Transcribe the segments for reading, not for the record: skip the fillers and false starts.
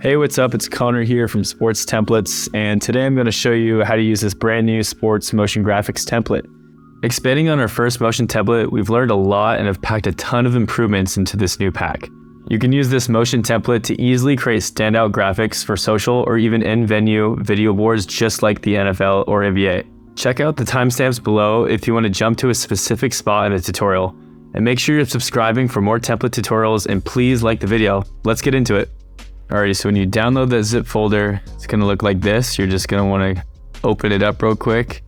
Hey, what's up? It's Connor here from Sports Templates, and today I'm going to show you how to use this brand new sports motion graphics template. Expanding on our first motion template, we've learned a lot and have packed a ton of improvements into this new pack. You can use this motion template to easily create standout graphics for social or even in-venue video boards just like the NFL or NBA. Check out the timestamps below if you want to jump to a specific spot in the tutorial. And make sure you're subscribing for more template tutorials, and please like the video. Let's get into it. Alrighty, so when you download the zip folder, it's going to look like this. You're just going to want to open it up real quick.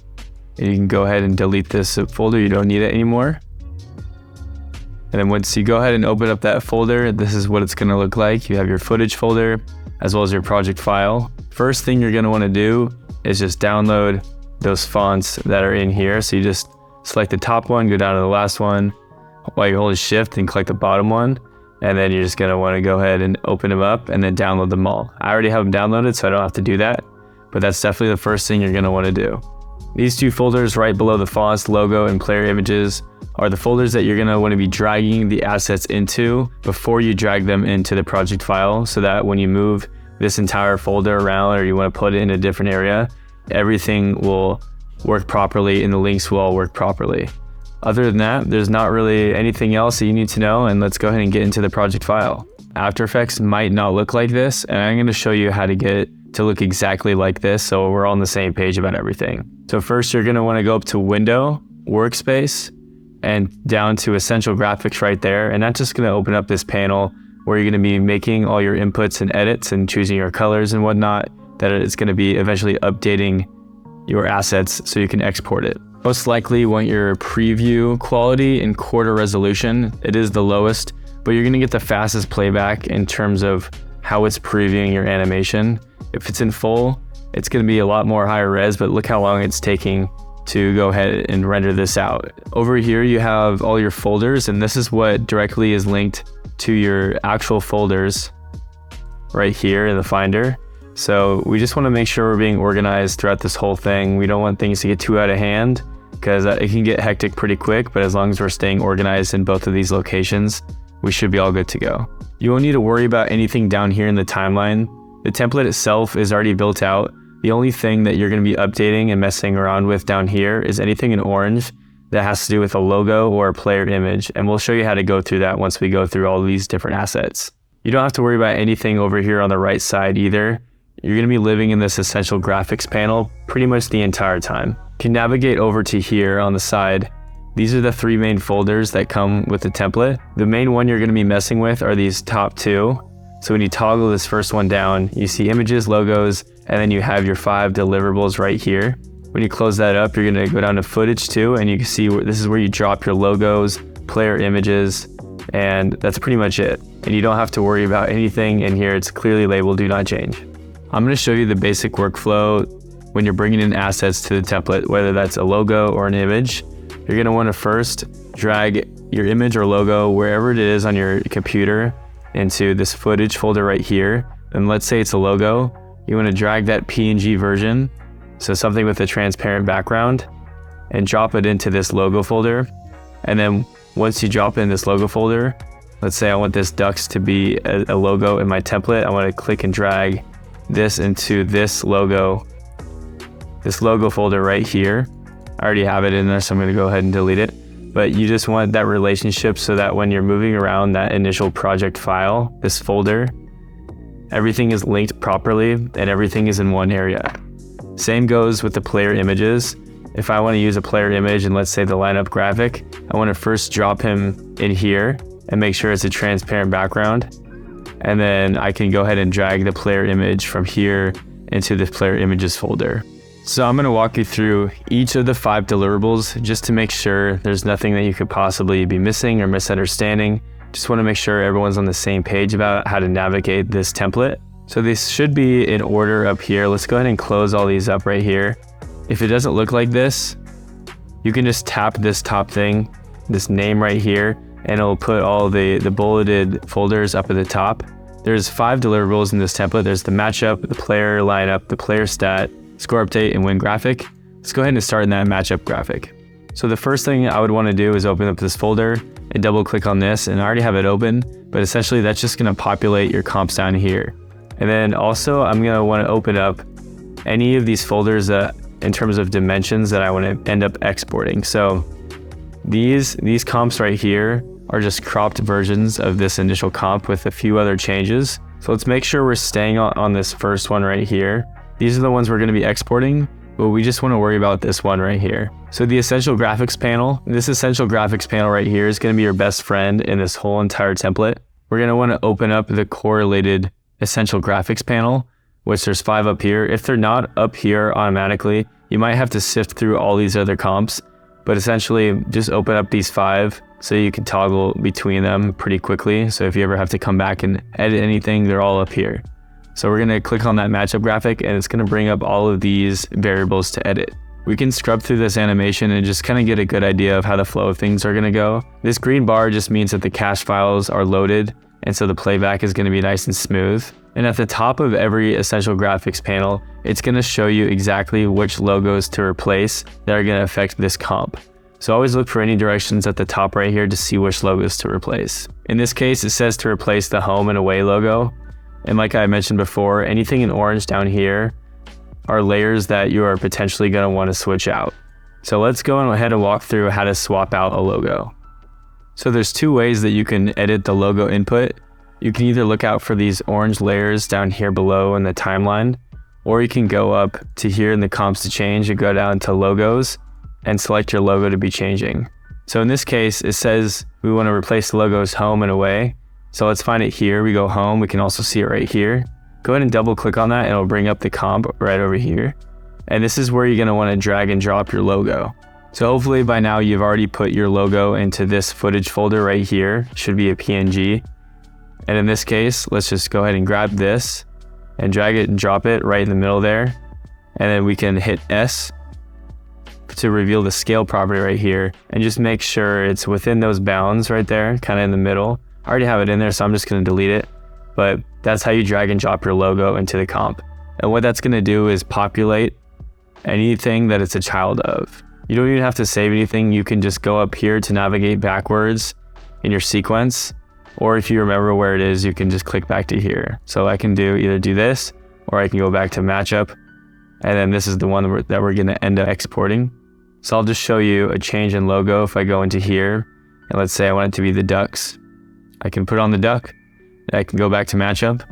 And you can go ahead and delete this zip folder. You don't need it anymore. And then once you go ahead and open up that folder, this is what it's going to look like. You have your footage folder as well as your project file. First thing you're going to want to do is just download those fonts that are in here. So you just select the top one, go down to the last one while you hold shift and click the bottom one. And then you're just going to want to go ahead and open them up and then download them all. I already have them downloaded, so I don't have to do that. But that's definitely the first thing you're going to want to do. These two folders right below the fonts, logo, and player images are the folders that you're going to want to be dragging the assets into before you drag them into the project file, so that when you move this entire folder around or you want to put it in a different area, everything will work properly and the links will all work properly. Other than that, there's not really anything else that you need to know, and let's go ahead and get into the project file. After Effects might not look like this, and I'm going to show you how to get it to look exactly like this so we're all on the same page about everything. So first you're going to want to go up to Window, Workspace, and down to Essential Graphics right there, and that's just going to open up this panel where you're going to be making all your inputs and edits and choosing your colors and whatnot, that it's going to be eventually updating your assets so you can export it. Most likely you want your preview quality in quarter resolution. It is the lowest, but you're going to get the fastest playback in terms of how it's previewing your animation. If it's in full, it's going to be a lot more higher res, but look how long it's taking to go ahead and render this out. Over here you have all your folders, and this is what directly is linked to your actual folders right here in the Finder. So we just want to make sure we're being organized throughout this whole thing. We don't want things to get too out of hand, because it can get hectic pretty quick, but as long as we're staying organized in both of these locations, we should be all good to go. You won't need to worry about anything down here in the timeline. The template itself is already built out. The only thing that you're going to be updating and messing around with down here is anything in orange that has to do with a logo or a player image, and we'll show you how to go through that once we go through all these different assets. You don't have to worry about anything over here on the right side either. You're going to be living in this Essential Graphics panel pretty much the entire time. You can navigate over to here on the side. These are the three main folders that come with the template. The main one you're going to be messing with are these top two. So when you toggle this first one down, you see images, logos, and then you have your 5 deliverables right here. When you close that up, you're going to go down to footage too, and you can see this is where you drop your logos, player images, and that's pretty much it. And you don't have to worry about anything in here. It's clearly labeled do not change. I'm going to show you the basic workflow when you're bringing in assets to the template, whether that's a logo or an image. You're going to want to first drag your image or logo wherever it is on your computer into this footage folder right here. And let's say it's a logo. You want to drag that PNG version, so something with a transparent background, and drop it into this logo folder. And then once you drop in this logo folder, let's say I want this ducks to be a logo in my template. I want to click and drag this into this logo folder right here. I already have it in there, so I'm going to go ahead and delete it. But you just want that relationship so that when you're moving around that initial project file, this folder, everything is linked properly and everything is in one area. Same goes with the player images. If I want to use a player image and let's say the lineup graphic, I want to first drop him in here and make sure it's a transparent background. And then I can go ahead and drag the player image from here into the player images folder. So I'm going to walk you through each of the 5 deliverables just to make sure there's nothing that you could possibly be missing or misunderstanding. Just want to make sure everyone's on the same page about how to navigate this template. So these should be in order up here. Let's go ahead and close all these up right here. If it doesn't look like this, you can just tap this top thing, this name right here, and it'll put all the bulleted folders up at the top. There's 5 deliverables in this template. There's the matchup, the player lineup, the player stat, score update, and win graphic. Let's go ahead and start in that matchup graphic. So the first thing I would want to do is open up this folder and double click on this, and I already have it open, but essentially that's just going to populate your comps down here. And then also I'm going to want to open up any of these folders that in terms of dimensions that I want to end up exporting. So these comps right here are just cropped versions of this initial comp with a few other changes. So let's make sure we're staying on this first one right here. These are the ones we're going to be exporting, but we just want to worry about this one right here. So the essential graphics panel, this essential graphics panel right here is going to be your best friend in this whole entire template. We're going to want to open up the correlated essential graphics panel, which there's 5 up here. If they're not up here automatically, you might have to sift through all these other comps, but essentially just open up these 5 so you can toggle between them pretty quickly. So if you ever have to come back and edit anything, they're all up here. So we're going to click on that matchup graphic and it's going to bring up all of these variables to edit. We can scrub through this animation and just kind of get a good idea of how the flow of things are going to go. This green bar just means that the cache files are loaded, and so the playback is going to be nice and smooth. And at the top of every essential graphics panel, it's going to show you exactly which logos to replace that are going to affect this comp. So always look for any directions at the top right here to see which logos to replace. In this case, it says to replace the home and away logo. And like I mentioned before, anything in orange down here are layers that you are potentially going to want to switch out. So let's go ahead and walk through how to swap out a logo. So there's 2 ways that you can edit the logo input. You can either look out for these orange layers down here below in the timeline, or you can go up to here in the comps to change and go down to logos and select your logo to be changing. So in this case, it says we want to replace the logos home and away. So let's find it here. We go home. We can also see it right here. Go ahead and double click on that and it'll bring up the comp right over here. And this is where you're going to want to drag and drop your logo. So hopefully by now you've already put your logo into this footage folder right here. It should be a PNG. And in this case, let's just go ahead and grab this and drag it and drop it right in the middle there. And then we can hit S to reveal the scale property right here and just make sure it's within those bounds right there, kind of in the middle. I already have it in there, so I'm just going to delete it. But that's how you drag and drop your logo into the comp. And what that's going to do is populate anything that it's a child of. You don't even have to save anything. You can just go up here to navigate backwards in your sequence. Or if you remember where it is, you can just click back to here. So I can either do this, or I can go back to matchup. And then this is the one that we're going to end up exporting. So I'll just show you a change in logo. If I go into here, and let's say I want it to be the ducks, I can put on the duck. I can go back to matchup,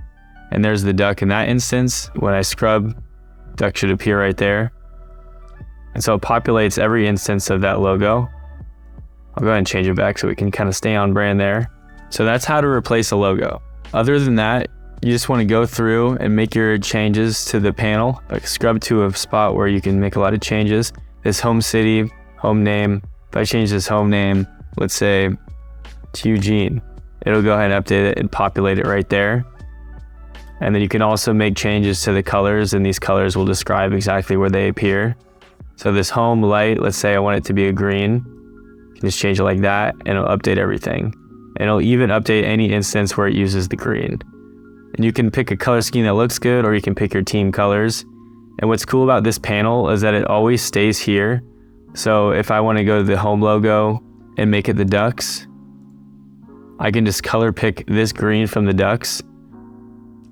and there's the duck in that instance. When I scrub, duck should appear right there. And so it populates every instance of that logo. I'll go ahead and change it back so we can kind of stay on brand there. So that's how to replace a logo. Other than that, you just want to go through and make your changes to the panel, like scrub to a spot where you can make a lot of changes. This home city, home name, if I change this home name, let's say to Eugene, it'll go ahead and update it and populate it right there. And then you can also make changes to the colors, and these colors will describe exactly where they appear. So this home light, let's say I want it to be a green. You can just change it like that and it'll update everything. And it'll even update any instance where it uses the green. And you can pick a color scheme that looks good, or you can pick your team colors. And what's cool about this panel is that it always stays here. So if I want to go to the home logo and make it the ducks, I can just color pick this green from the ducks,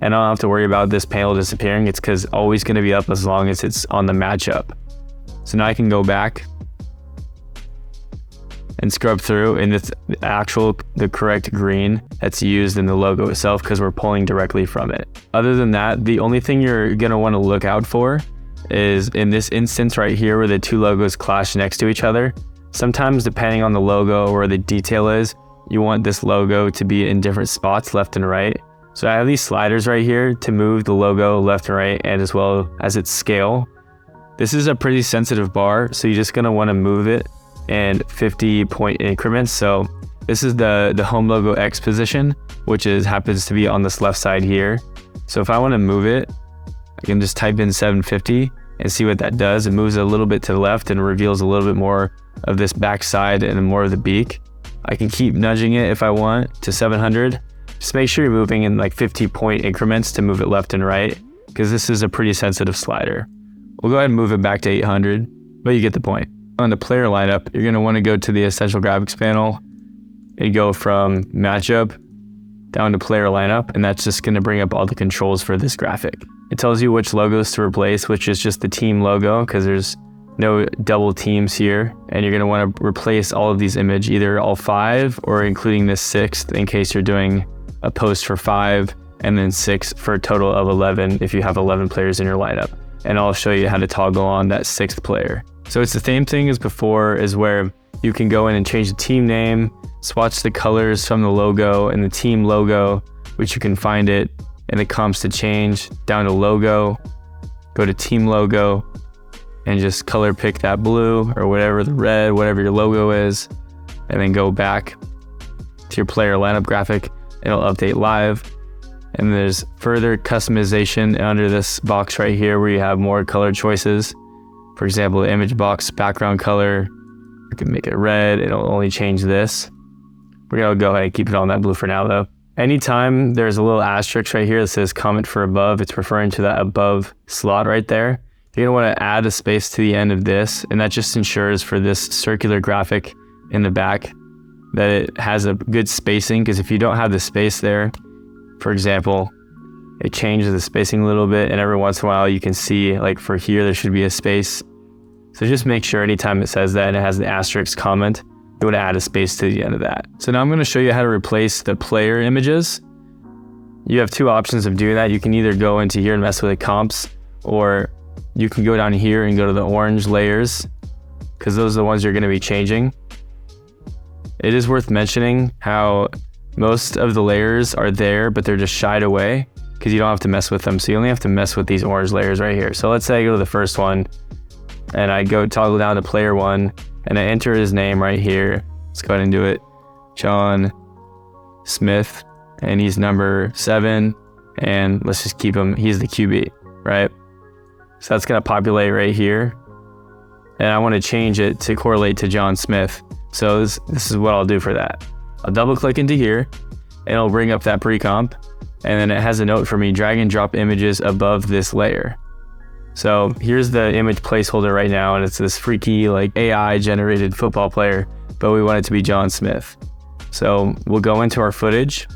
and I don't have to worry about this panel disappearing. It's because it's always going to be up as long as it's on the matchup. So now I can go back and scrub through, and it's the correct green that's used in the logo itself because we're pulling directly from it. Other than that, the only thing you're going to want to look out for is in this instance right here where the 2 logos clash next to each other. Sometimes depending on the logo or the detail is, you want this logo to be in different spots left and right. So I have these sliders right here to move the logo left and right, and as well as its scale. This is a pretty sensitive bar, so you're just going to want to move it in 50-point increments. So this is the home logo X position, which happens to be on this left side here. So if I want to move it, I can just type in 750 and see what that does. It moves a little bit to the left and reveals a little bit more of this back side and more of the beak. I can keep nudging it if I want to 700. Just make sure you're moving in like 50-point increments to move it left and right, because this is a pretty sensitive slider. We'll go ahead and move it back to 800, but you get the point. On the player lineup, you're going to want to go to the essential graphics panel and go from matchup down to player lineup, and that's just going to bring up all the controls for this graphic. It tells you which logos to replace, which is just the team logo, because there's no double teams here, and you're going to want to replace all of these images, either all 5 or including this 6th in case you're doing a post for 5 and then 6 for a total of 11 if you have 11 players in your lineup. And I'll show you how to toggle on that 6th player. So it's the same thing as before, is where you can go in and change the team name, swatch the colors from the logo and the team logo, which you can find it in the comps to change, down to logo, go to team logo, and just color pick that blue or whatever, the red, whatever your logo is, and then go back to your player lineup graphic. It'll update live. And there's further customization under this box right here where you have more color choices. For example, the image box background color, you can make it red. It'll only change this. We're gonna go ahead and keep it on that blue for now though. Anytime there's a little asterisk right here that says comment for above, it's referring to that above slot right there. You're gonna wanna add a space to the end of this, and that just ensures for this circular graphic in the back that it has a good spacing, because if you don't have the space there, for example, it changes the spacing a little bit, and every once in a while you can see, like for here, there should be a space. So just make sure anytime it says that and it has the asterisk comment, you want to add a space to the end of that. So now I'm going to show you how to replace the player images. You have 2 options of doing that. You can either go into here and mess with the comps, or you can go down here and go to the orange layers, because those are the ones you're going to be changing. It is worth mentioning how most of the layers are there, but they're just shied away because you don't have to mess with them. So you only have to mess with these orange layers right here. So let's say I go to the first one and I go toggle down to player 1 and I enter his name right here. Let's go ahead and do it. John Smith, and he's number 7, and let's just keep him, he's the QB, right? So that's gonna populate right here. And I wanna change it to correlate to John Smith. So this is what I'll do for that. I'll double click into here and it'll bring up that pre-comp, and then it has a note for me, drag and drop images above this layer. So here's the image placeholder right now, and it's this freaky like AI generated football player, but we want it to be John Smith. So we'll go into our footage,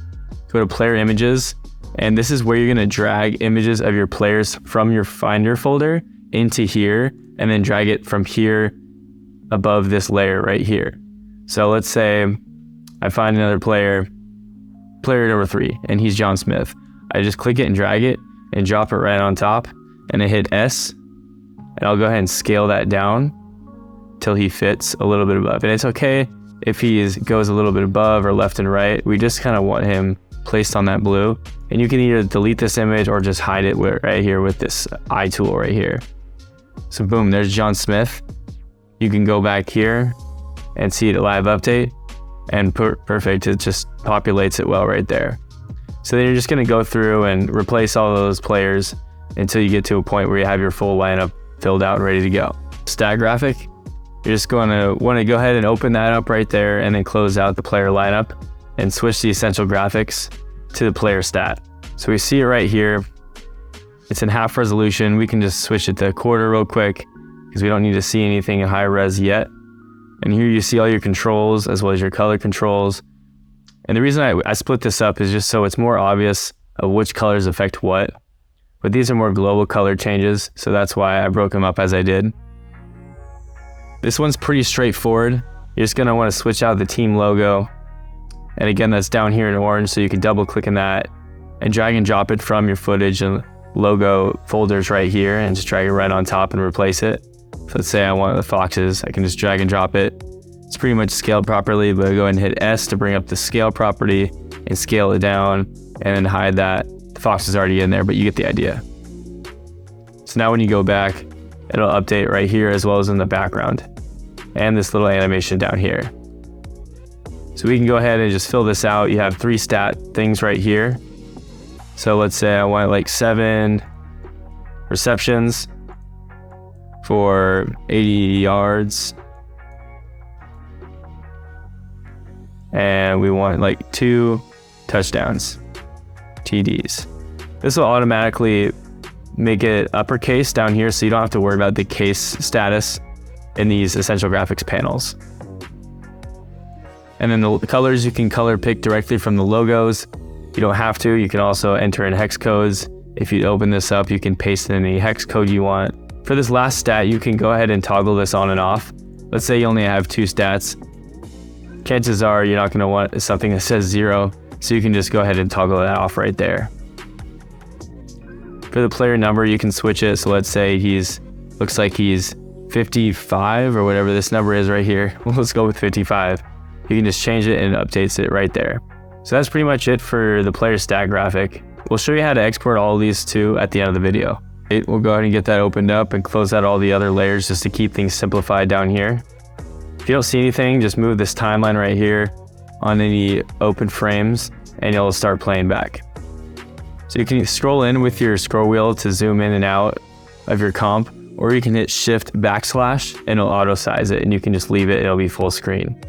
go to player images, and this is where you're gonna drag images of your players from your Finder folder into here, and then drag it from here above this layer right here. So let's say I find another player number 3, and he's John Smith. I just click it and drag it and drop it right on top, and I hit S, and I'll go ahead and scale that down till he fits a little bit above. And it's okay if he goes a little bit above or left and right. We just kind of want him placed on that blue, and you can either delete this image or just hide it right here with this eye tool right here. So boom, there's John Smith. You can go back here and see the live update, and perfect, it just populates it well right there. So then you're just gonna go through and replace all of those players until you get to a point where you have your full lineup filled out and ready to go. Stat graphic, you're just gonna wanna go ahead and open that up right there, and then close out the player lineup and switch the essential graphics to the player stat. So we see it right here. It's in half resolution. We can just switch it to quarter real quick because we don't need to see anything in high res yet. And here you see all your controls as well as your color controls. And the reason I split this up is just so it's more obvious of which colors affect what. But these are more global color changes, so that's why I broke them up as I did. This one's pretty straightforward. You're just gonna wanna switch out the team logo. And again, that's down here in orange, so you can double click in that and drag and drop it from your footage and logo folders right here, and just drag it right on top and replace it. So let's say I want the foxes, I can just drag and drop it. It's pretty much scaled properly, but I go ahead and hit S to bring up the scale property and scale it down, and then hide that. The fox is already in there, but you get the idea. So now when you go back, it'll update right here as well as in the background, and this little animation down here. So we can go ahead and just fill this out. You have 3 stat things right here. So let's say I want like 7 receptions for 80 yards. And we want like 2 touchdowns, TDs. This will automatically make it uppercase down here, so you don't have to worry about the case status in these essential graphics panels. And then the colors, you can color pick directly from the logos. You don't have to. You can also enter in hex codes. If you open this up, you can paste in any hex code you want. For this last stat, you can go ahead and toggle this on and off. Let's say you only have 2 stats. Chances are you're not going to want something that says 0, so you can just go ahead and toggle that off right there. For the player number, you can switch it. So let's say looks like he's 55 or whatever this number is right here. Let's go with 55. You can just change it and it updates it right there. So that's pretty much it for the player stat graphic. We'll show you how to export all of these too at the end of the video. We'll go ahead and get that opened up and close out all the other layers just to keep things simplified down here. If you don't see anything, just move this timeline right here on any open frames and it'll start playing back. So you can scroll in with your scroll wheel to zoom in and out of your comp, or you can hit Shift / and it'll auto size it, and you can just leave it, it'll be full screen.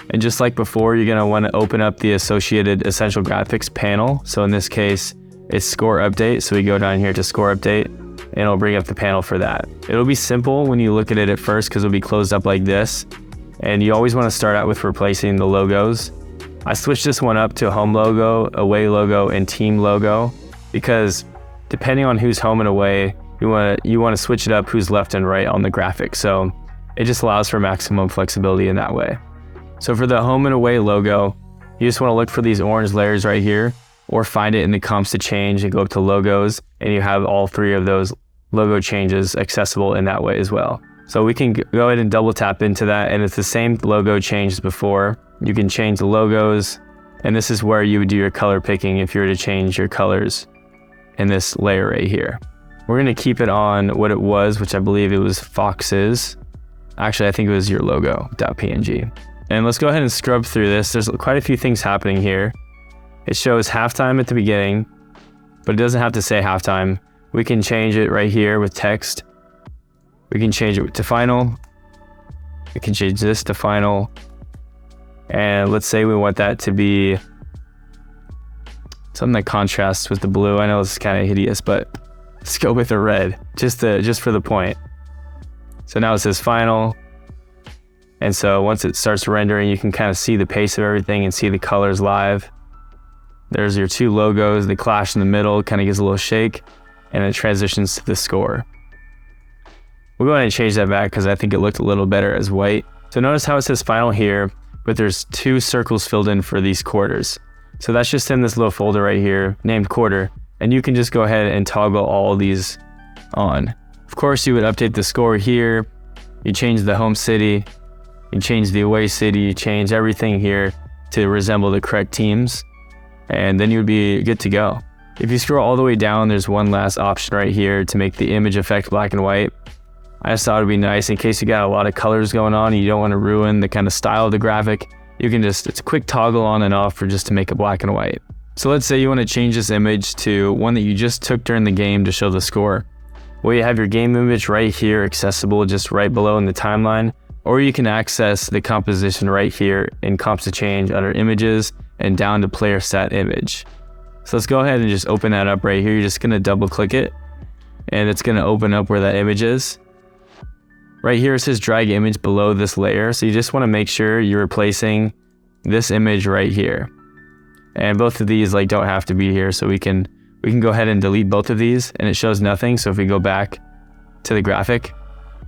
And just like before, you're gonna wanna open up the associated essential graphics panel. So in this case, it's score update. So we go down here to score update and it'll bring up the panel for that. It'll be simple when you look at it at first because it'll be closed up like this. And you always wanna start out with replacing the logos. I switched this one up to home logo, away logo, and team logo because depending on who's home and away, you wanna switch it up who's left and right on the graphic. So it just allows for maximum flexibility in that way. So for the home and away logo, you just want to look for these orange layers right here, or find it in the comps to change and go up to logos, and you have all 3 of those logo changes accessible in that way as well. So we can go ahead and double tap into that, and it's the same logo change as before. You can change the logos, and this is where you would do your color picking if you were to change your colors in this layer right here. We're going to keep it on what it was, which I believe it was Fox's. Actually, I think it was your logo.png. And let's go ahead and scrub through this. There's quite a few things happening here. It shows halftime at the beginning, but it doesn't have to say halftime. We can change it right here with text. We can change it to final. We can change this to final. And let's say we want that to be something that contrasts with the blue. I know this is kind of hideous, but let's go with a red, just for the point. So now it says final. And so once it starts rendering, you can kind of see the pace of everything and see the colors live. There's your 2 logos, they clash in the middle, kind of gives a little shake, and it transitions to the score. We'll go ahead and change that back because I think it looked a little better as white. So notice how it says final here, but there's 2 circles filled in for these quarters. So that's just in this little folder right here, named quarter, and you can just go ahead and toggle all of these on. Of course, you would update the score here, you change the home city, you change the away city, you change everything here to resemble the correct teams, and then you would be good to go. If you scroll all the way down, there's one last option right here to make the image effect black and white. I just thought it'd be nice in case you got a lot of colors going on and you don't want to ruin the kind of style of the graphic. You can it's a quick toggle on and off for just to make it black and white. So let's say you want to change this image to one that you just took during the game to show the score. Well, you have your game image right here accessible just right below in the timeline, or you can access the composition right here in comps to change under images and down to player stat image. So let's go ahead and just open that up right here. You're just going to double click it and it's going to open up where that image is. Right here it says drag image below this layer. So you just want to make sure you're replacing this image right here. And both of these don't have to be here. So we can go ahead and delete both of these and it shows nothing. So if we go back to the graphic,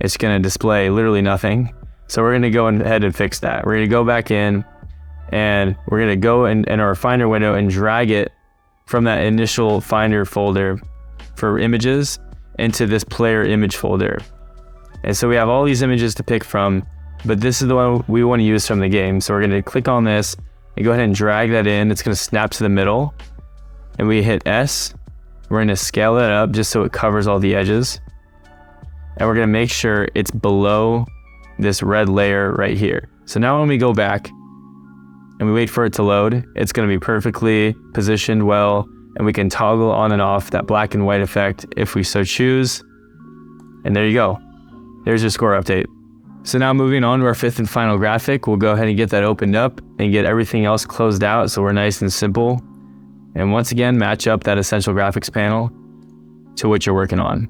it's going to display literally nothing. So we're going to go ahead and fix that. We're going to go back in and we're going to go in our Finder window and drag it from that initial Finder folder for images into this player image folder. And so we have all these images to pick from, but this is the one we want to use from the game. So we're going to click on this and go ahead and drag that in. It's going to snap to the middle and we hit S. We're going to scale that up just so it covers all the edges. And we're going to make sure it's below this red layer right here. So now when we go back and we wait for it to load, it's going to be perfectly positioned well, and we can toggle on and off that black and white effect if we so choose. And there you go. There's your score update. So now moving on to our 5th and final graphic, we'll go ahead and get that opened up and get everything else closed out so we're nice and simple. And once again, match up that essential graphics panel to what you're working on.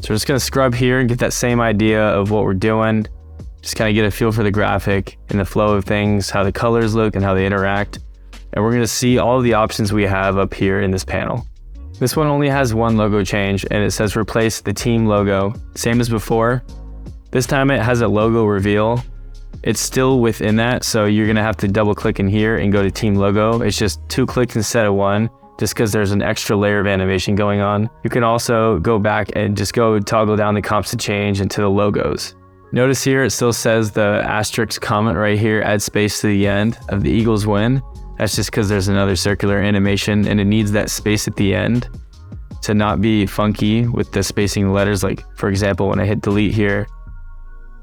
So we're just going to scrub here and get that same idea of what we're doing. Just kind of get a feel for the graphic and the flow of things, how the colors look and how they interact. and we're gonna see all of the options we have up here in this panel. This one only has one logo change, and it says replace the team logo, same as before. This time it has a logo reveal. It's still within that, so you're gonna have to double click in here and go to team logo. It's just 2 clicks instead of 1, just because there's an extra layer of animation going on. You can also go back and just go toggle down the comps to change into the logos. Notice here it still says the asterisk comment right here, add space to the end of the Eagles win. That's just because there's another circular animation and it needs that space at the end to not be funky with the spacing letters. Like for example, when I hit delete here,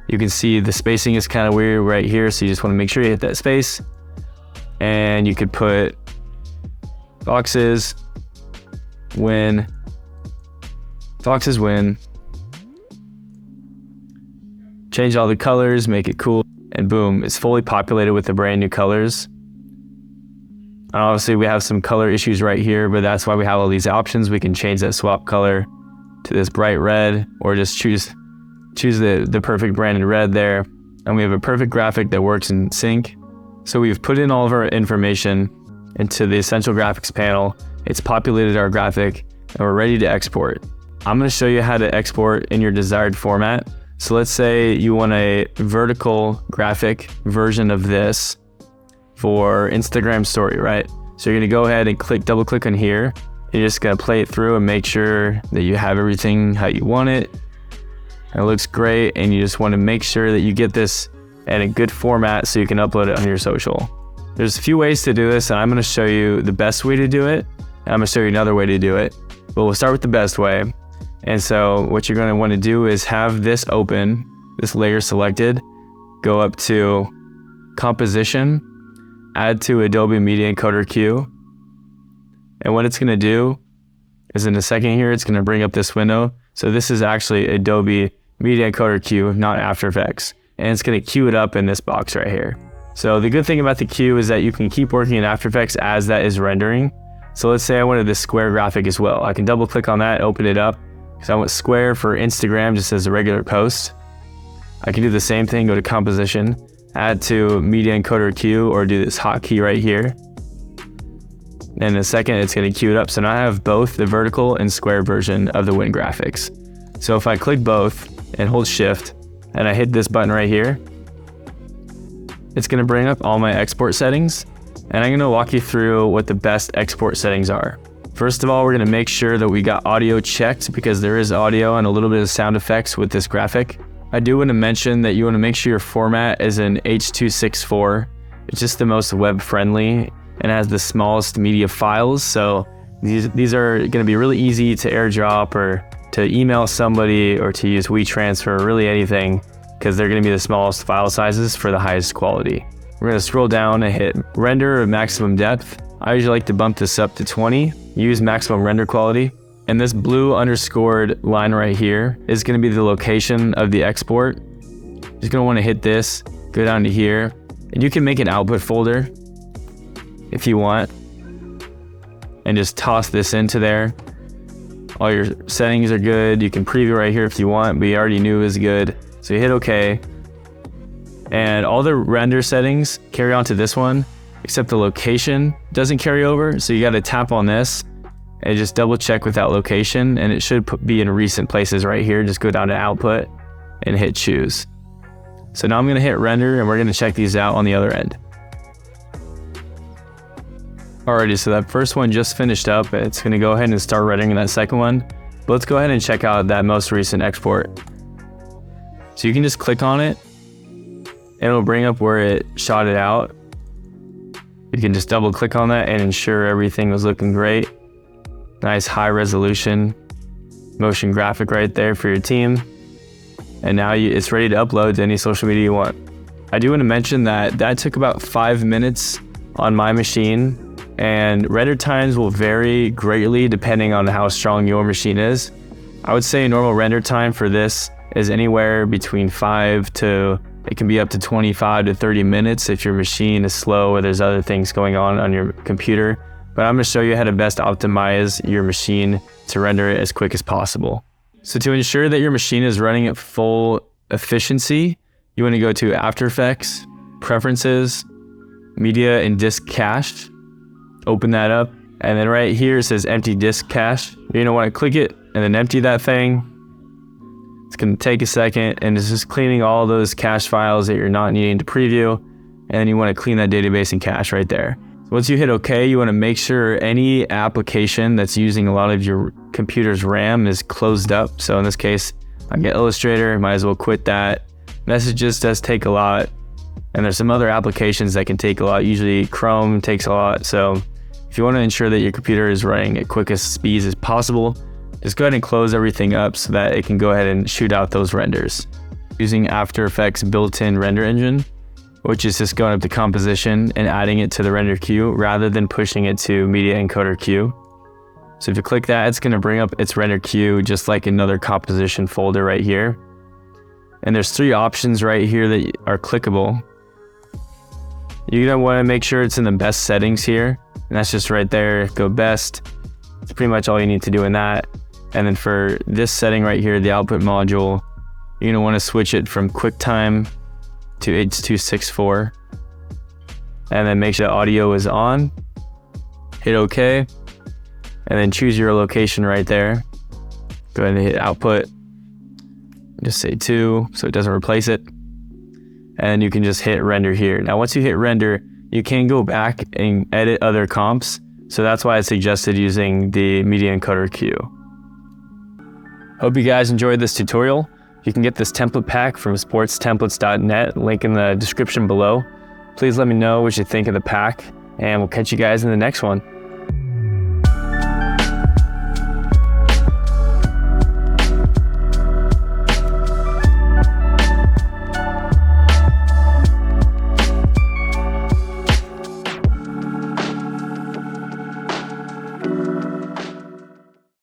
you can see the spacing is kind of weird right here. So you just want to make sure you hit that space, and you could put Foxes win, Foxes win, change all the colors, make it cool, and boom, it's fully populated with the brand new colors. And obviously we have some color issues right here, but that's why we have all these options. We can change that swap color to this bright red, or just choose the perfect branded red there. And we have a perfect graphic that works in sync. So we've put in all of our information into the essential graphics panel. It's populated our graphic and we're ready to export. I'm gonna show you how to export in your desired format. So let's say you want a vertical graphic version of this for Instagram story, right? So you're gonna go ahead and double click on here. You're just gonna play it through and make sure that you have everything how you want it. And it looks great, and you just wanna make sure that you get this in a good format so you can upload it on your social. There's a few ways to do this, and I'm gonna show you the best way to do it. And I'm gonna show you another way to do it, but we'll start with the best way. And so what you're gonna wanna do is have this open, this layer selected, go up to composition, add to Adobe Media Encoder Queue. And what it's gonna do is in a second here, it's gonna bring up this window. So this is actually Adobe Media Encoder Queue, not After Effects. And it's gonna queue it up in this box right here. So the good thing about the queue is that you can keep working in After Effects as that is rendering. So let's say I wanted this square graphic as well. I can double click on that, open it up. So I want square for Instagram just as a regular post. I can do the same thing, go to composition, add to Media Encoder Queue, or do this hotkey right here. And in a second, it's gonna queue it up. So now I have both the vertical and square version of the Win graphics. So if I click both and hold shift, and I hit this button right here, it's gonna bring up all my export settings. And I'm gonna walk you through what the best export settings are. First of all, we're gonna make sure that we got audio checked, because there is audio and a little bit of sound effects with this graphic. I do wanna mention that you wanna make sure your format is an H.264. It's just the most web friendly and has the smallest media files. So these are gonna be really easy to airdrop or to email somebody or to use WeTransfer, or really anything, because they're gonna be the smallest file sizes for the highest quality. We're gonna scroll down and hit render or maximum depth. I usually like to bump this up to 20, use maximum render quality. And this blue underscored line right here is gonna be the location of the export. Just gonna wanna hit this, go down to here, and you can make an output folder if you want, and just toss this into there. All your settings are good. You can preview right here if you want, but you already knew it was good. So you hit OK. And all the render settings carry on to this one, except the location doesn't carry over. So you got to tap on this and just double check with that location, and it should be in recent places right here. Just go down to output and hit choose. So now I'm going to hit render, and we're going to check these out on the other end. Alrighty, so that first one just finished up. It's going to go ahead and start rendering that second one. But let's go ahead and check out that most recent export. So you can just click on it, and it'll bring up where it shot it out. You can just double click on that and ensure everything was looking great. Nice high resolution motion graphic right there for your team. And now it's ready to upload to any social media you want. I do want to mention that took about 5 minutes on my machine, and render times will vary greatly depending on how strong your machine is. I would say normal render time for this is anywhere between 5 to, it can be up to 25 to 30 minutes if your machine is slow or there's other things going on your computer. But I'm going to show you how to best optimize your machine to render it as quick as possible. So to ensure that your machine is running at full efficiency, you want to go to After Effects, Preferences, Media and Disk Cache. Open that up, and then right here it says empty disk cache. You're gonna want to click it and then empty that thing. It's gonna take a second, and it's just cleaning all those cache files that you're not needing to preview, and then you want to clean that database and cache right there. So once you hit OK, you want to make sure any application that's using a lot of your computer's RAM is closed up. So in this case, I get Illustrator, might as well quit that. Messages does take a lot, and there's some other applications that can take a lot. Usually Chrome takes a lot. So if you want to ensure that your computer is running at quickest speeds as possible, just go ahead and close everything up so that it can go ahead and shoot out those renders. Using After Effects built-in render engine, which is just going up to composition and adding it to the render queue rather than pushing it to media encoder queue. So if you click that, it's going to bring up its render queue just like another composition folder right here. And there's 3 options right here that are clickable. You're going to want to make sure it's in the best settings here, and that's just right there. Go best. It's pretty much all you need to do in that. And then for this setting right here, the output module, you're going to want to switch it from QuickTime to H.264, and then make sure the audio is on. Hit OK, and then choose your location right there. Go ahead and hit output. Just say 2 so it doesn't replace it. And you can just hit render here. Now once you hit render, you can go back and edit other comps. So that's why I suggested using the media encoder queue. Hope you guys enjoyed this tutorial. You can get this template pack from sportstemplates.net, link in the description below. Please let me know what you think of the pack, and we'll catch you guys in the next one.